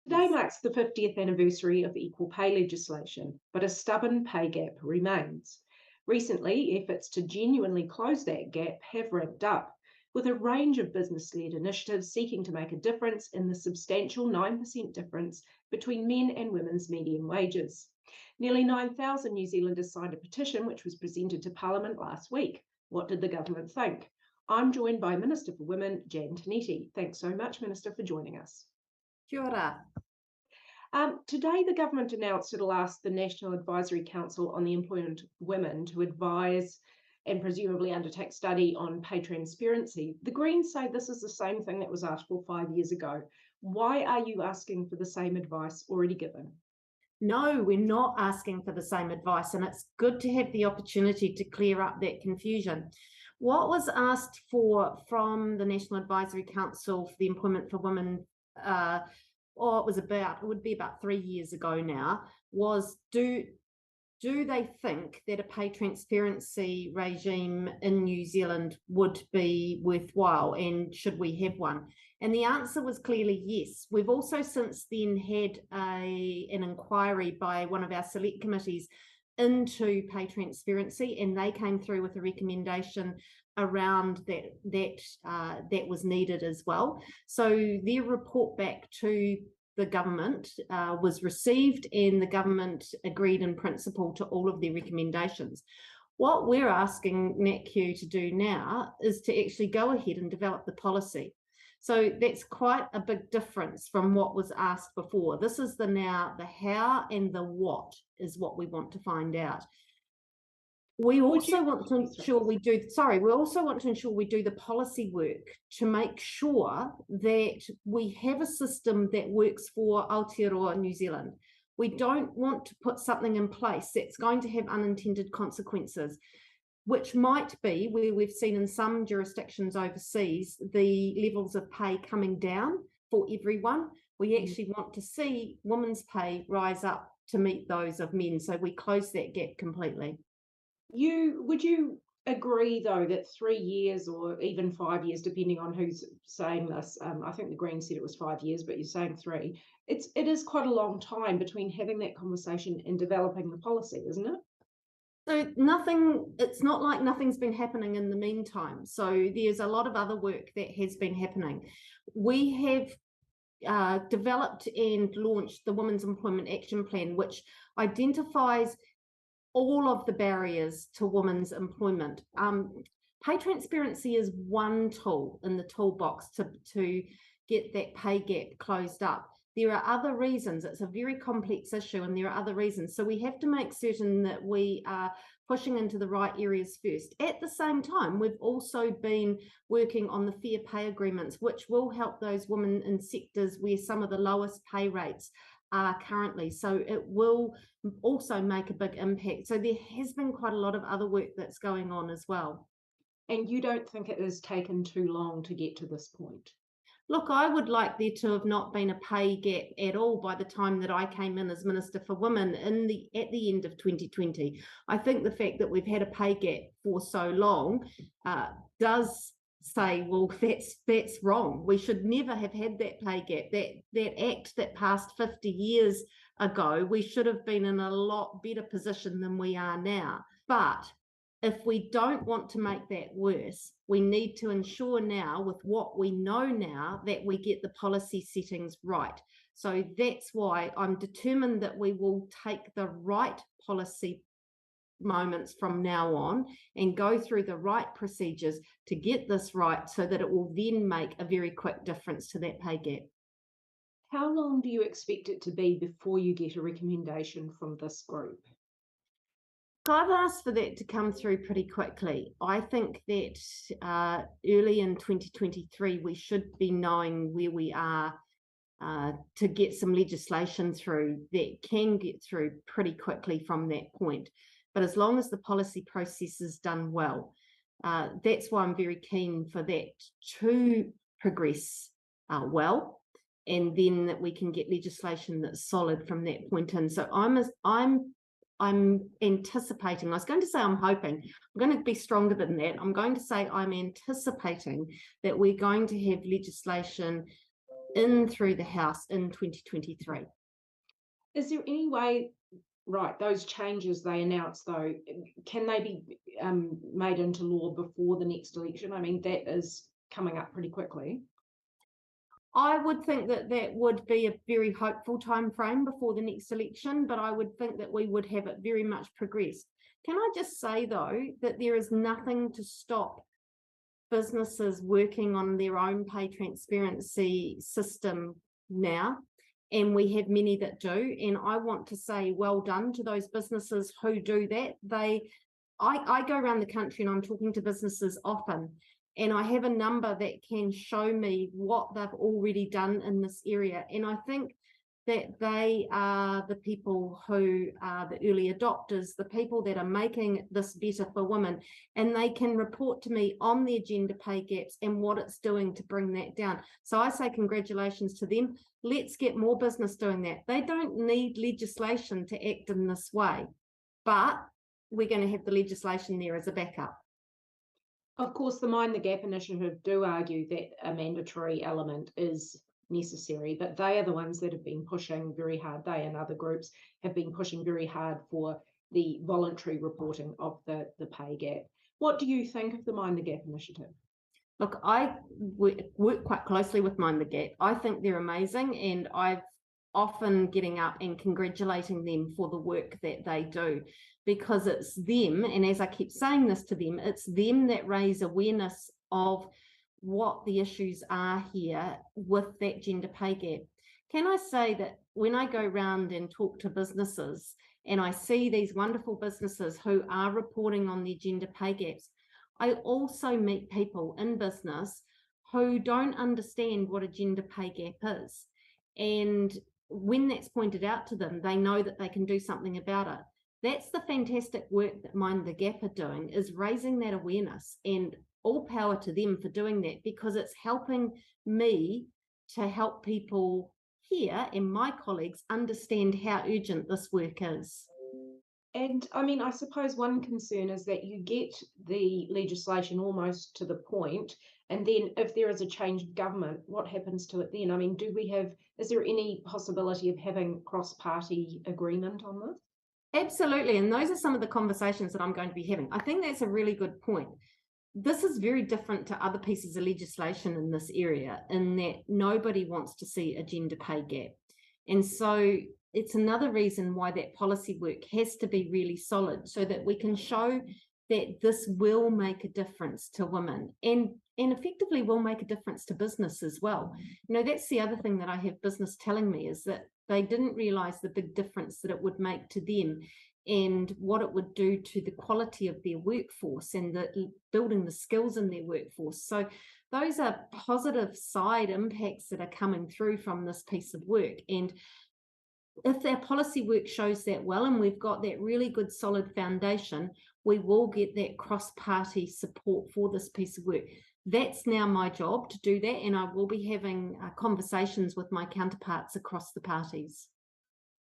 Today marks the 50th anniversary of equal pay legislation, but a stubborn pay gap remains. Recently, efforts to genuinely close that gap have ramped up, with a range of business led initiatives seeking to make a difference in the substantial 9% difference between men and women's median wages. Nearly 9,000 New Zealanders signed a petition which was presented to Parliament last week. What did the government think? I'm joined by Minister for Women, Jan Tinetti. Thanks so much, Minister, for joining us. Kia ora. Today, the government announced it'll ask the National Advisory Council on the Employment of Women to advise and presumably undertake study on pay transparency. The Greens say this is the same thing that was asked for 5 years ago. Why are you asking for the same advice already given? No, we're not asking for the same advice, and it's good to have the opportunity to clear up that confusion. What was asked for from the National Advisory Council for the Employment for Women, it would be about 3 years ago now, was do they think that a pay transparency regime in New Zealand would be worthwhile, and should we have one? And the answer was clearly yes. We've also since then had an inquiry by one of our select committees into pay transparency, and they came through with a recommendation around that was needed as well. So their report back to the government was received, and the government agreed in principle to all of their recommendations. What we're asking NACQ to do now is to actually go ahead and develop the policy. So that's quite a big difference from what was asked before. This is the how and the what is what we want to find out. We also want to ensure we do the policy work to make sure that we have a system that works for Aotearoa New Zealand. We don't want to put something in place that's going to have unintended consequences, which might be where we've seen in some jurisdictions overseas, the levels of pay coming down for everyone. We actually want to see women's pay rise up to meet those of men. So we close that gap completely. Would you agree, though, that 3 years or even 5 years, depending on who's saying this, I think the Greens said it was 5 years, but you're saying 3, it is quite a long time between having that conversation and developing the policy, isn't it? So it's not like nothing's been happening in the meantime. So there's a lot of other work that has been happening. We have developed and launched the Women's Employment Action Plan, which identifies all of the barriers to women's employment. Pay transparency is one tool in the toolbox to get that pay gap closed up. There are other reasons. It's a very complex issue, and there are other reasons. So we have to make certain that we are pushing into the right areas first. At the same time, we've also been working on the fair pay agreements, which will help those women in sectors where some of the lowest pay rates are currently. So it will also make a big impact. So there has been quite a lot of other work that's going on as well. And you don't think it has taken too long to get to this point? Look, I would like there to have not been a pay gap at all by the time that I came in as Minister for Women at the end of 2020. I think the fact that we've had a pay gap for so long does say, well, that's wrong. We should never have had that pay gap. That act that passed 50 years ago, we should have been in a lot better position than we are now. But if we don't want to make that worse, we need to ensure now, with what we know now, that we get the policy settings right. So that's why I'm determined that we will take the right policy moments from now on and go through the right procedures to get this right, so that it will then make a very quick difference to that pay gap. How long do you expect it to be before you get a recommendation from this group? I've asked for that to come through pretty quickly. I think that early in 2023, we should be knowing where we are to get some legislation through that can get through pretty quickly from that point. But as long as the policy process is done well, that's why I'm very keen for that to progress well, and then that we can get legislation that's solid from that point in. So I'm anticipating, I was going to say I'm hoping, I'm going to be stronger than that. I'm going to say I'm anticipating that we're going to have legislation in through the House in 2023. Is there any way, right, those changes they announced, though, can they be made into law before the next election? I mean, that is coming up pretty quickly. I would think that that would be a very hopeful time frame before the next election, but I would think that we would have it very much progressed. Can I just say, though, that there is nothing to stop businesses working on their own pay transparency system now, and we have many that do, and I want to say well done to those businesses who do that. I go around the country and I'm talking to businesses often, and I have a number that can show me what they've already done in this area. And I think that they are the people who are the early adopters, the people that are making this better for women, and they can report to me on their gender pay gaps and what it's doing to bring that down. So I say congratulations to them. Let's get more business doing that. They don't need legislation to act in this way, but we're going to have the legislation there as a backup. Of course, the Mind the Gap initiative do argue that a mandatory element is necessary, but they are the ones that have been pushing very hard. They and other groups have been pushing very hard for the voluntary reporting of the pay gap. What do you think of the Mind the Gap initiative? Look, I work quite closely with Mind the Gap. I think they're amazing, and I've often getting up and congratulating them for the work that they do, because it's them, and as I keep saying this to them, it's them that raise awareness of what the issues are here with that gender pay gap. Can I say that when I go around and talk to businesses and I see these wonderful businesses who are reporting on their gender pay gaps, I also meet people in business who don't understand what a gender pay gap is. And when that's pointed out to them, they know that they can do something about it. That's the fantastic work that Mind the Gap are doing, is raising that awareness, and all power to them for doing that, because it's helping me to help people here and my colleagues understand how urgent this work is. And I mean, I suppose one concern is that you get the legislation almost to the point, and then if there is a change of government, what happens to it then? I mean, is there any possibility of having cross-party agreement on this? Absolutely. And those are some of the conversations that I'm going to be having. I think that's a really good point. This is very different to other pieces of legislation in this area, in that nobody wants to see a gender pay gap. And so it's another reason why that policy work has to be really solid, so that we can show that this will make a difference to women, and effectively will make a difference to business as well. You know, that's the other thing that I have business telling me, is that they didn't realize the big difference that it would make to them, and what it would do to the quality of their workforce and building the skills in their workforce. So those are positive side impacts that are coming through from this piece of work. And if our policy work shows that well, and we've got that really good solid foundation, we will get that cross-party support for this piece of work. That's now my job to do that, and I will be having conversations with my counterparts across the parties.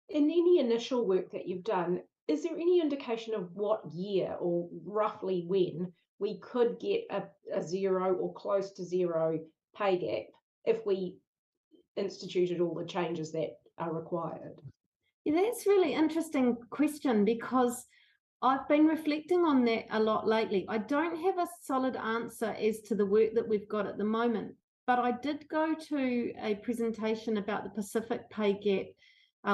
In any initial work that you've done, is there any indication of what year or roughly when we could get a zero or close to zero pay gap if we instituted all the changes that are required? Yeah, that's a really interesting question, because I've been reflecting on that a lot lately. I don't have a solid answer as to the work that we've got at the moment, but I did go to a presentation about the Pacific pay gap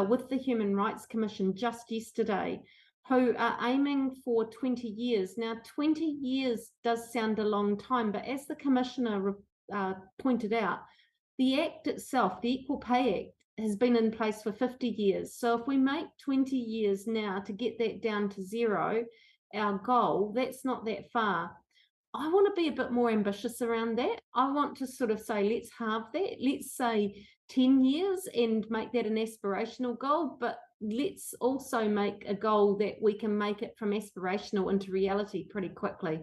with the Human Rights Commission just yesterday, who are aiming for 20 years. Now, 20 years does sound a long time, but as the Commissioner pointed out, the Act itself, the Equal Pay Act, has been in place for 50 years. So if we make 20 years now to get that down to zero, our goal, that's not that far. I want to be a bit more ambitious around that. I want to sort of say, let's halve that. Let's say 10 years and make that an aspirational goal, but let's also make a goal that we can make it from aspirational into reality pretty quickly.